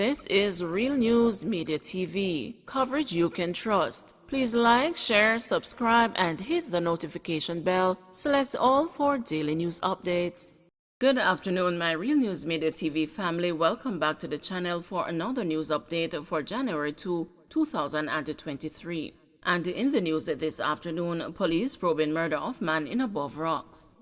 This is Real News Media TV, coverage you can trust. Please like, share, subscribe, and hit the notification bell. Select all for daily news updates. Good afternoon, my Real News Media TV family. Welcome back to the channel for another news update for January 2, 2023. And in the news this afternoon, police probing murder of man in Above Rocks.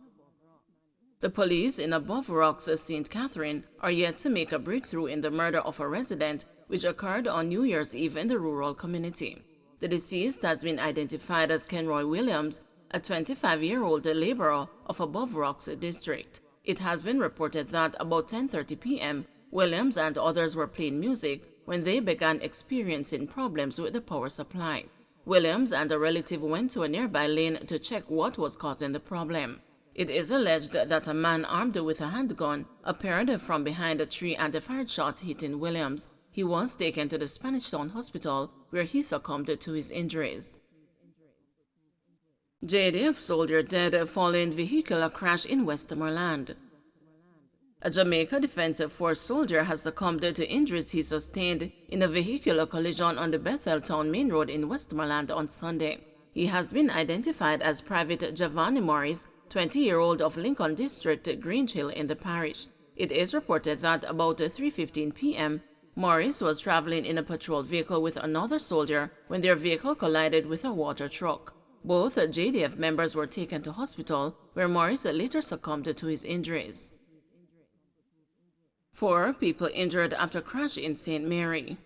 The police in Above Rocks, St. Catherine, are yet to make a breakthrough in the murder of a resident which occurred on New Year's Eve in the rural community. The deceased has been identified as Kenroy Williams, a 25-year-old laborer of Above Rocks district. It has been reported that about 10:30 p.m., Williams and others were playing music when they began experiencing problems with the power supply. Williams and a relative went to a nearby lane to check what was causing the problem. It is alleged that a man armed with a handgun appeared from behind a tree and fired shots hitting Williams. He was taken to the Spanish Town Hospital where he succumbed to his injuries. JDF soldier dead following vehicular crash in Westmoreland. A Jamaica Defense Force soldier has succumbed to injuries he sustained in a vehicular collision on the Bethel Town Main Road in Westmoreland on Sunday. He has been identified as Private Javani Morris, 20-year-old of Lincoln District, Grange Hill in the parish. It is reported that about 3:15 p.m., Morris was traveling in a patrol vehicle with another soldier when their vehicle collided with a water truck. Both JDF members were taken to hospital, where Morris later succumbed to his injuries. 4 people injured after crash in St. Mary.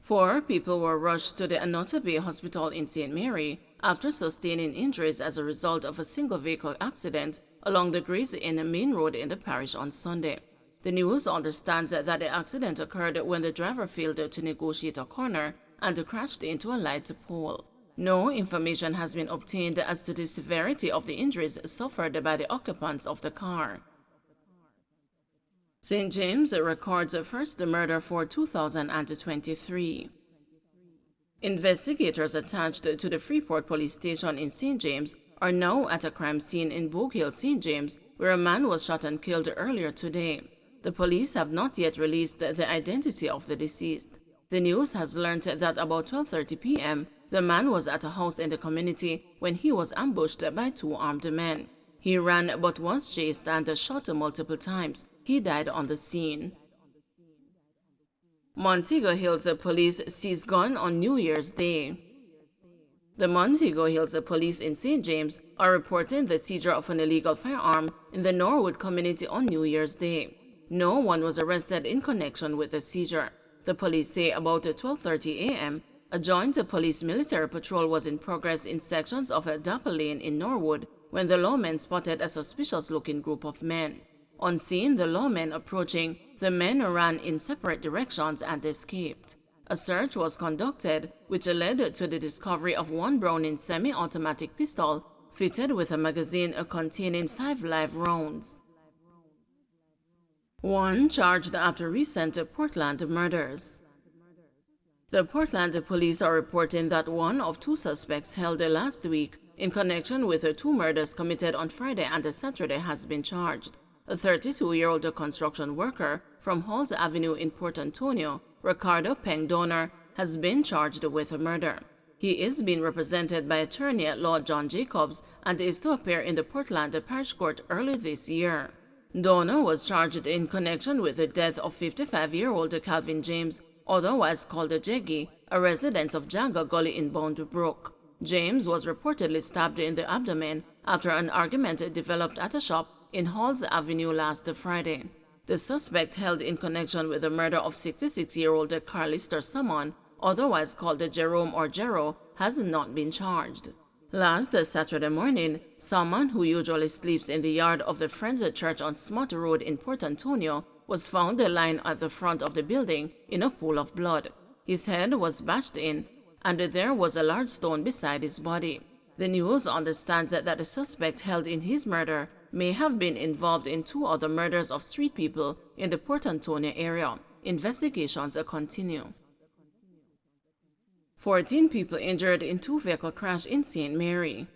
4 people were rushed to the Anota Bay Hospital in St. Mary after sustaining injuries as a result of a single vehicle accident along the Gray's Inn Main Road in the parish on Sunday. The news understands that the accident occurred when the driver failed to negotiate a corner and crashed into a light pole. No information has been obtained as to the severity of the injuries suffered by the occupants of the car. St. James records a first murder for 2023. Investigators attached to the Freeport Police Station in St. James are now at a crime scene in Bogue Hill, St. James, where a man was shot and killed earlier today. The police have not yet released the identity of the deceased. The news has learned that about 12:30 p.m., the man was at a house in the community when he was ambushed by 2 armed men. He ran but was chased and shot multiple times. He died on the scene. Montego Hills Police seized gun on New Year's Day. The Montego Hills Police in St. James are reporting the seizure of an illegal firearm in the Norwood community on New Year's Day. No one was arrested in connection with the seizure. The police say about 12:30 a.m., a joint police-military patrol was in progress in sections of a Dapper Lane in Norwood when the lawmen spotted a suspicious-looking group of men. On seeing the lawmen approaching, the men ran in separate directions and escaped. A search was conducted, which led to the discovery of 1 Browning semi-automatic pistol fitted with a magazine containing 5 live rounds. 1 charged after recent Portland murders. The Portland police are reporting that 1 of 2 suspects held last week in connection with the 2 murders committed on Friday and Saturday has been charged. A 32-year-old construction worker from Halls Avenue in Port Antonio, Ricardo Peng Donner, has been charged with a murder. He is being represented by attorney-at-law John Jacobs and is to appear in the Portland Parish Court early this year. Donner was charged in connection with the death of 55-year-old Calvin James, otherwise called Jeggy, a resident of Janga Gully in Bound Brook. James was reportedly stabbed in the abdomen after an argument developed at a shop in Halls Avenue last Friday. The suspect held in connection with the murder of 66-year-old Carlister Salmon, otherwise called Jerome or Jero, has not been charged. Last Saturday morning, Salmon, who usually sleeps in the yard of the Friends Church on Smart Road in Port Antonio, was found lying at the front of the building in a pool of blood. His head was bashed in, and there was a large stone beside his body. The news understands that the suspect held in his murder may have been involved in 2 other murders of street people in the Port Antonio area. Investigations continue. 14 people injured in 2-vehicle crash in St. Mary.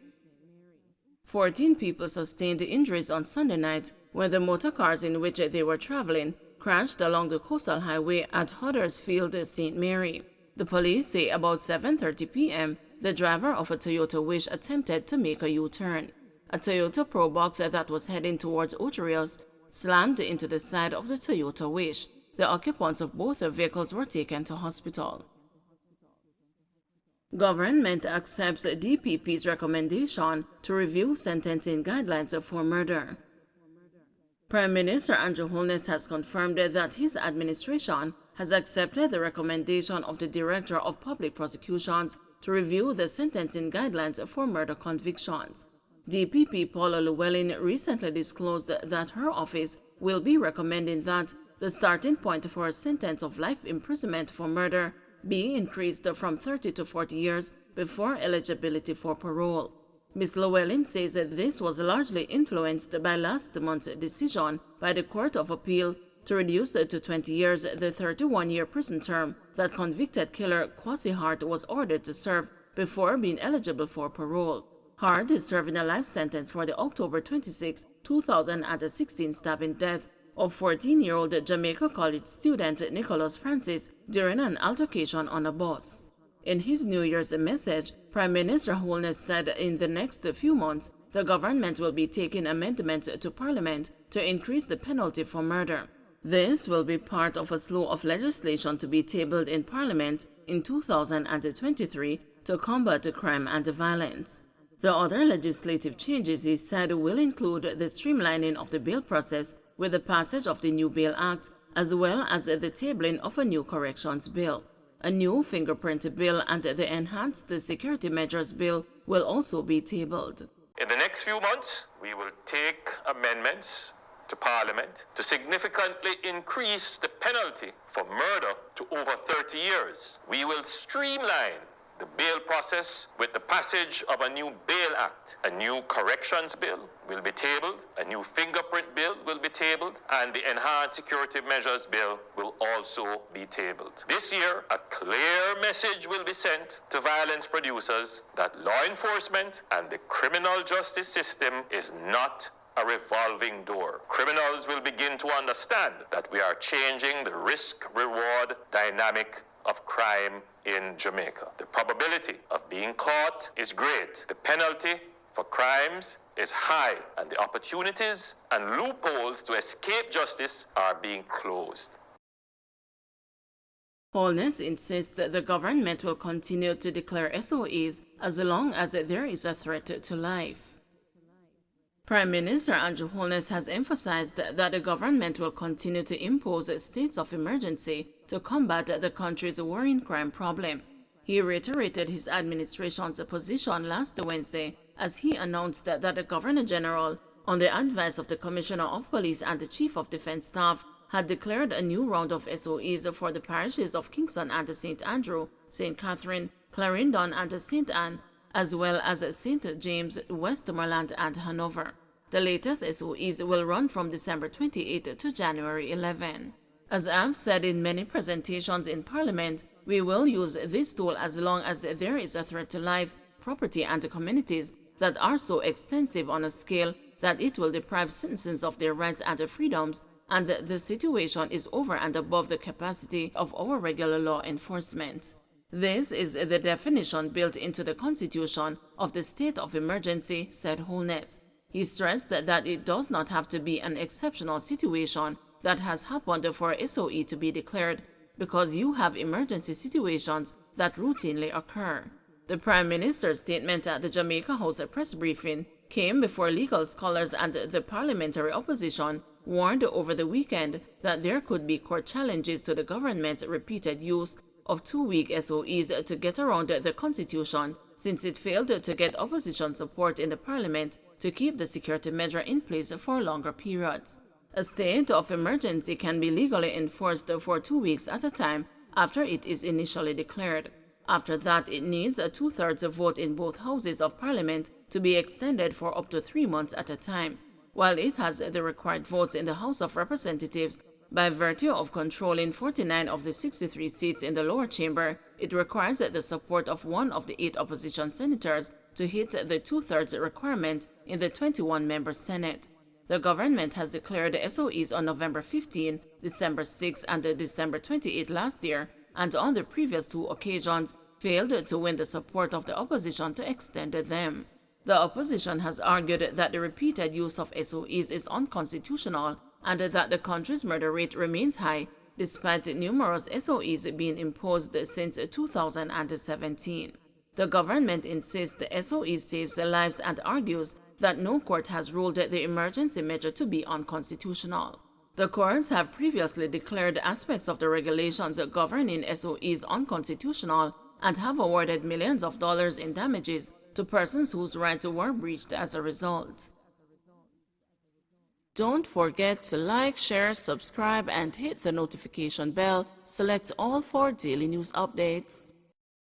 14 people sustained injuries on Sunday night when the motor cars in which they were traveling crashed along the coastal highway at Huddersfield, St. Mary. The police say about 7:30 p.m., the driver of a Toyota Wish attempted to make a U-turn. A Toyota Probox that was heading towards Oterios slammed into the side of the Toyota Wish. The occupants of both the vehicles were taken to hospital. Government accepts DPP's recommendation to review sentencing guidelines for murder. Prime Minister Andrew Holness has confirmed that his administration has accepted the recommendation of the Director of Public Prosecutions to review the sentencing guidelines for murder convictions. DPP Paula Llewellyn recently disclosed that her office will be recommending that the starting point for a sentence of life imprisonment for murder be increased from 30 to 40 years before eligibility for parole. Ms. Llewellyn says that this was largely influenced by last month's decision by the Court of Appeal to reduce to 20 years the 31-year prison term that convicted killer Kwasi Hart was ordered to serve before being eligible for parole. Hart is serving a life sentence for the October 26, 2016 stabbing death of 14-year-old Jamaica College student Nicholas Francis during an altercation on a bus. In his New Year's message, Prime Minister Holness said in the next few months, the government will be taking amendments to Parliament to increase the penalty for murder. This will be part of a slew of legislation to be tabled in Parliament in 2023 to combat crime and violence. The other legislative changes, he said, will include the streamlining of the bail process with the passage of the new Bail Act, as well as the tabling of a new corrections bill. A new fingerprint bill and the enhanced security measures bill will also be tabled. In the next few months, we will take amendments to Parliament to significantly increase the penalty for murder to over 30 years. We will streamline the bail process with the passage of a new Bail Act. A new corrections bill will be tabled, a new fingerprint bill will be tabled, and the enhanced security measures bill will also be tabled. This year, a clear message will be sent to violence producers that law enforcement and the criminal justice system is not a revolving door. Criminals will begin to understand that we are changing the risk-reward dynamic of crime in Jamaica. The probability of being caught is great. The penalty for crimes is high, and the opportunities and loopholes to escape justice are being closed. Holness insists that the government will continue to declare SOEs as long as there is a threat to life. Prime Minister Andrew Holness has emphasized that the government will continue to impose states of emergency to combat the country's worrying crime problem. He reiterated his administration's position last Wednesday as he announced that the Governor General, on the advice of the Commissioner of Police and the Chief of Defense Staff, had declared a new round of SOEs for the parishes of Kingston and St. Andrew, St. Catherine, Clarendon and St. Anne, as well as St. James, Westmoreland and Hanover. The latest SOEs will run from December 28 to January 11. As I've said in many presentations in Parliament, we will use this tool as long as there is a threat to life, property and communities that are so extensive on a scale that it will deprive citizens of their rights and freedoms, and the situation is over and above the capacity of our regular law enforcement. This is the definition built into the Constitution of the state of emergency, said Holness. He stressed that it does not have to be an exceptional situation that has happened for SOE to be declared, because you have emergency situations that routinely occur. The Prime Minister's statement at the Jamaica House press briefing came before legal scholars and the parliamentary opposition warned over the weekend that there could be court challenges to the government's repeated use of 2-week SOEs to get around the Constitution, since it failed to get opposition support in the Parliament to keep the security measure in place for longer periods. A state of emergency can be legally enforced for 2 weeks at a time after it is initially declared. After that, it needs a 2/3 vote in both houses of Parliament to be extended for up to 3 months at a time. While it has the required votes in the House of Representatives, by virtue of controlling 49 of the 63 seats in the lower chamber, it requires the support of one of the 8 opposition senators to hit the 2/3 requirement in the 21-member Senate. The government has declared the SOEs on November 15, December 6, and December 28 last year, and on the previous two occasions failed to win the support of the opposition to extend them. The opposition has argued that the repeated use of SOEs is unconstitutional and that the country's murder rate remains high despite numerous SOEs being imposed since 2017. The government insists the SOE saves lives and argues that no court has ruled the emergency measure to be unconstitutional. The courts have previously declared aspects of the regulations governing SOEs unconstitutional and have awarded millions of dollars in damages to persons whose rights were breached as a result. Don't forget to like, share, subscribe, and hit the notification bell. Select all for daily news updates.